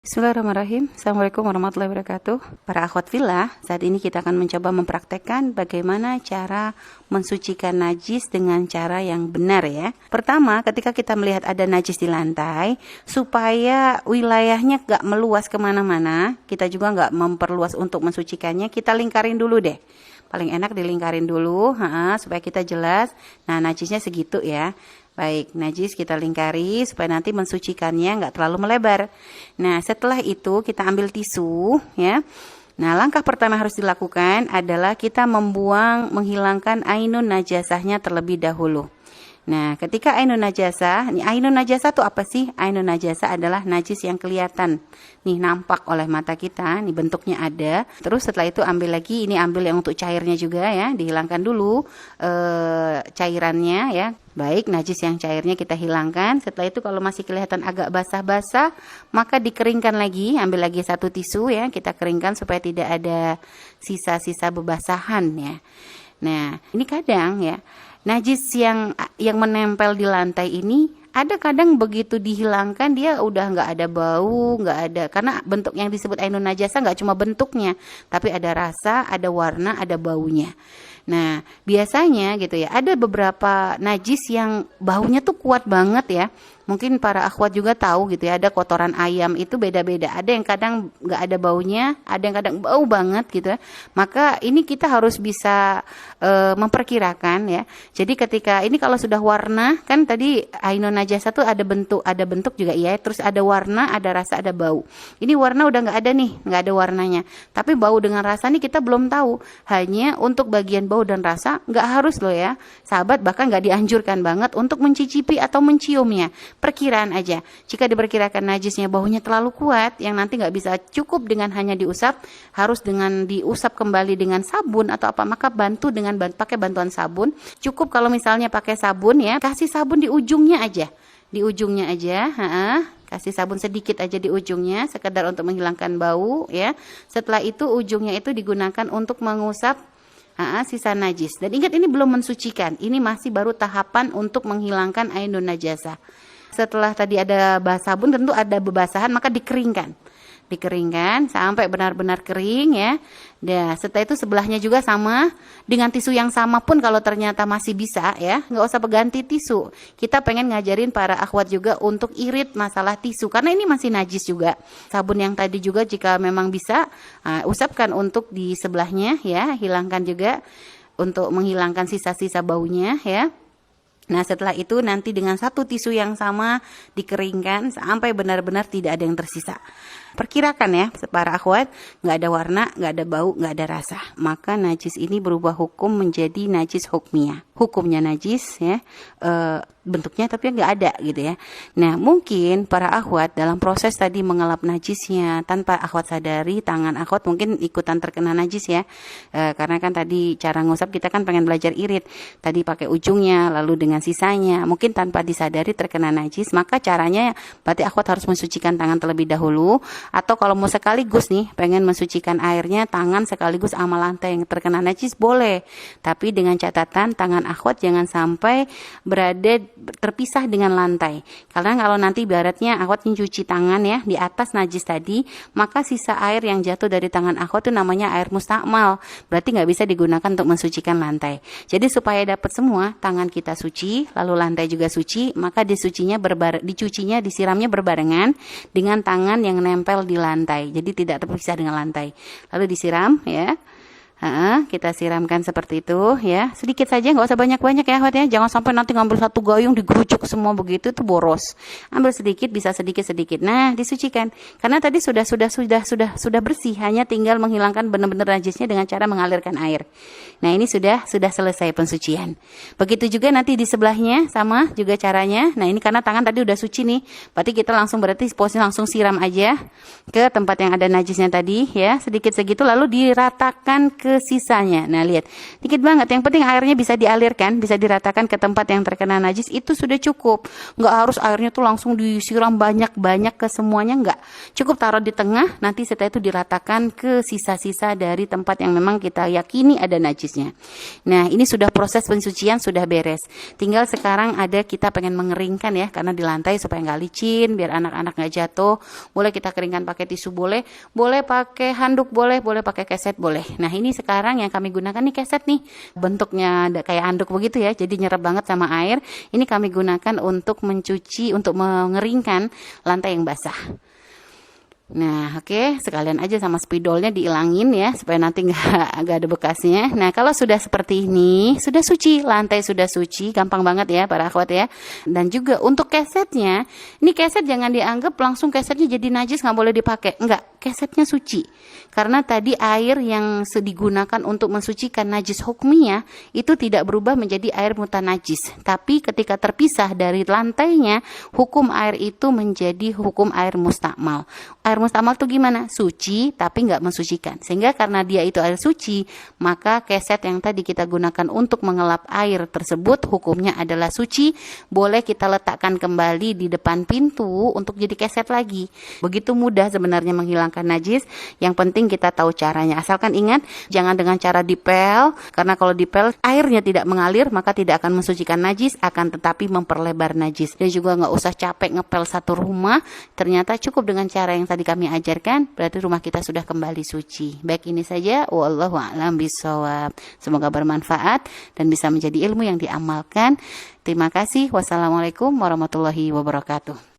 Bismillahirrahmanirrahim. Assalamualaikum warahmatullahi wabarakatuh. Para akhwat fillah, saat ini kita akan mencoba mempraktekkan bagaimana cara mensucikan najis dengan cara yang benar ya. Pertama, ketika kita melihat ada najis di lantai, supaya wilayahnya gak meluas kemana-mana, kita juga gak memperluas untuk mensucikannya, kita lingkarin dulu deh. Paling enak dilingkarin dulu, supaya kita jelas. Nah, najisnya segitu ya. Baik, najis kita lingkari supaya nanti mensucikannya nggak terlalu melebar. Nah, setelah itu kita ambil tisu ya. Nah, langkah pertama harus dilakukan adalah kita menghilangkan ainun najasahnya terlebih dahulu. Nah, ketika ainun najasah itu apa sih? Ainun najasah adalah najis yang kelihatan. Nih, nampak oleh mata kita, nih bentuknya ada. Terus setelah itu ambil lagi, ini ambil yang untuk cairnya juga ya, dihilangkan dulu cairannya ya. Baik, najis yang cairnya kita hilangkan. Setelah itu kalau masih kelihatan agak basah-basah, maka dikeringkan lagi, ambil lagi satu tisu ya, kita keringkan supaya tidak ada sisa-sisa bebasahan ya. Nah, ini kadang ya, najis yang menempel di lantai ini ada kadang begitu dihilangkan dia udah nggak ada bau, nggak ada, karena bentuk yang disebut ainun najasa nggak cuma bentuknya, tapi ada rasa, ada warna, ada baunya. Nah, biasanya gitu ya, ada beberapa najis yang baunya tuh kuat banget ya. Mungkin para akhwat juga tahu gitu ya, ada kotoran ayam itu beda-beda. Ada yang kadang nggak ada baunya, ada yang kadang bau banget gitu ya. Maka ini kita harus bisa memperkirakan ya. Jadi ketika ini kalau sudah warna, kan tadi ainun najasa tuh ada bentuk juga ya. Terus ada warna, ada rasa, ada bau. Ini warna udah nggak ada nih, nggak ada warnanya. Tapi bau dengan rasa nih kita belum tahu. Hanya untuk bagian bau dan rasa nggak harus loh ya, sahabat, bahkan nggak dianjurkan banget untuk mencicipi atau menciumnya. Perkiraan aja. Jika diperkirakan najisnya baunya terlalu kuat, yang nanti nggak bisa cukup dengan hanya diusap, harus dengan diusap kembali dengan sabun atau apa, maka bantu dengan pakai bantuan sabun. Cukup kalau misalnya pakai sabun ya, kasih sabun di ujungnya aja, kasih sabun sedikit aja di ujungnya, sekedar untuk menghilangkan bau ya. Setelah itu ujungnya itu digunakan untuk mengusap sisa najis. Dan ingat, ini belum mensucikan, ini masih baru tahapan untuk menghilangkan ainun najasa. Setelah tadi ada sabun, tentu ada bebasahan, maka dikeringkan sampai benar-benar kering ya. Dan setelah itu sebelahnya juga sama dengan tisu yang sama pun kalau ternyata masih bisa ya, nggak usah ganti tisu. Kita pengen ngajarin para akhwat juga untuk irit masalah tisu, karena ini masih najis juga. Sabun yang tadi juga jika memang bisa, usapkan untuk di sebelahnya ya, hilangkan juga untuk menghilangkan sisa-sisa baunya ya. Nah, setelah itu nanti dengan satu tisu yang sama dikeringkan sampai benar-benar tidak ada yang tersisa. Perkirakan ya, para akhwat, nggak ada warna, nggak ada bau, nggak ada rasa. Maka najis ini berubah hukum menjadi najis hukmiyah. Hukumnya najis ya, bentuknya tapi nggak ada gitu ya. Nah, mungkin para akhwat dalam proses tadi mengelap najisnya tanpa akhwat sadari, tangan akhwat mungkin ikutan terkena najis ya. Karena kan tadi cara ngusap kita kan pengen belajar irit. Tadi pakai ujungnya, lalu dengan sisanya, mungkin tanpa disadari terkena najis, maka caranya berarti akhwat harus mensucikan tangan terlebih dahulu. Atau kalau mau sekaligus nih pengen mensucikan airnya, tangan sekaligus sama lantai yang terkena najis boleh, tapi dengan catatan tangan akhwat jangan sampai berada terpisah dengan lantai. Karena kalau nanti ibaratnya akhwat mencuci tangan ya di atas najis tadi, maka sisa air yang jatuh dari tangan akhwat itu namanya air mustakmal, berarti nggak bisa digunakan untuk mensucikan lantai. Jadi supaya dapat semua, tangan kita suci, lalu lantai juga suci, maka disiramnya berbarengan dengan tangan yang nempel di lantai, jadi tidak terpisah dengan lantai. Lalu disiram ya, kita siramkan seperti itu ya, sedikit saja, nggak usah banyak-banyak ya akhwat ya. Jangan sampai nanti ngambil satu gayung digerucuk semua begitu, itu boros. Ambil sedikit, bisa sedikit-sedikit. Nah, disucikan karena tadi sudah bersih, hanya tinggal menghilangkan benar-benar najisnya dengan cara mengalirkan air. Nah, ini sudah selesai pensucian. Begitu juga nanti di sebelahnya sama juga caranya. Nah, ini karena tangan tadi udah suci nih, berarti kita langsung langsung siram aja ke tempat yang ada najisnya tadi ya, sedikit segitu, lalu diratakan ke ke sisanya. Nah, lihat, dikit banget. Yang penting airnya bisa dialirkan, bisa diratakan ke tempat yang terkena najis, itu sudah cukup. Nggak harus airnya tuh langsung disiram banyak-banyak ke semuanya, nggak. Cukup taruh di tengah, nanti setelah itu diratakan ke sisa-sisa dari tempat yang memang kita yakini ada najisnya. Nah, ini sudah proses pensucian, sudah beres. Tinggal sekarang ada kita pengen mengeringkan ya, karena di lantai supaya nggak licin, biar anak-anak nggak jatuh. Boleh kita keringkan pakai tisu, boleh pakai handuk, boleh pakai keset, boleh. Nah, ini sekarang yang kami gunakan nih keset nih, bentuknya kayak handuk begitu ya, jadi nyerap banget sama air. Ini kami gunakan untuk mencuci, untuk mengeringkan lantai yang basah. Nah, oke, sekalian aja sama spidolnya diilangin ya, supaya nanti nggak ada bekasnya. Nah, kalau sudah seperti ini, sudah suci, lantai sudah suci, gampang banget ya para akhwat ya. Dan juga untuk kesetnya, ini keset jangan dianggap langsung kesetnya jadi najis nggak boleh dipakai. Enggak, kesetnya suci. Karena tadi air yang digunakan untuk mensucikan najis hukmiyah itu tidak berubah menjadi air mutanajis. Tapi ketika terpisah dari lantainya, hukum air itu menjadi hukum air mustakmal. Air mustakmal itu gimana? Suci tapi nggak mensucikan. Sehingga karena dia itu air suci, maka keset yang tadi kita gunakan untuk mengelap air tersebut hukumnya adalah suci. Boleh kita letakkan kembali di depan pintu untuk jadi keset lagi. Begitu mudah sebenarnya menghilangkan najis. Yang penting kita tahu caranya. Asalkan ingat, jangan dengan cara dipel. Karena kalau dipel, airnya tidak mengalir, maka tidak akan mensucikan najis, akan tetapi memperlebar najis. Dan juga nggak usah capek ngepel satu rumah. Ternyata cukup dengan cara yang tadi kami ajarkan, berarti rumah kita sudah kembali suci. Baik, ini saja. Wallahu a'lam bishawab. Semoga bermanfaat dan bisa menjadi ilmu yang diamalkan. Terima kasih. Wassalamualaikum warahmatullahi wabarakatuh.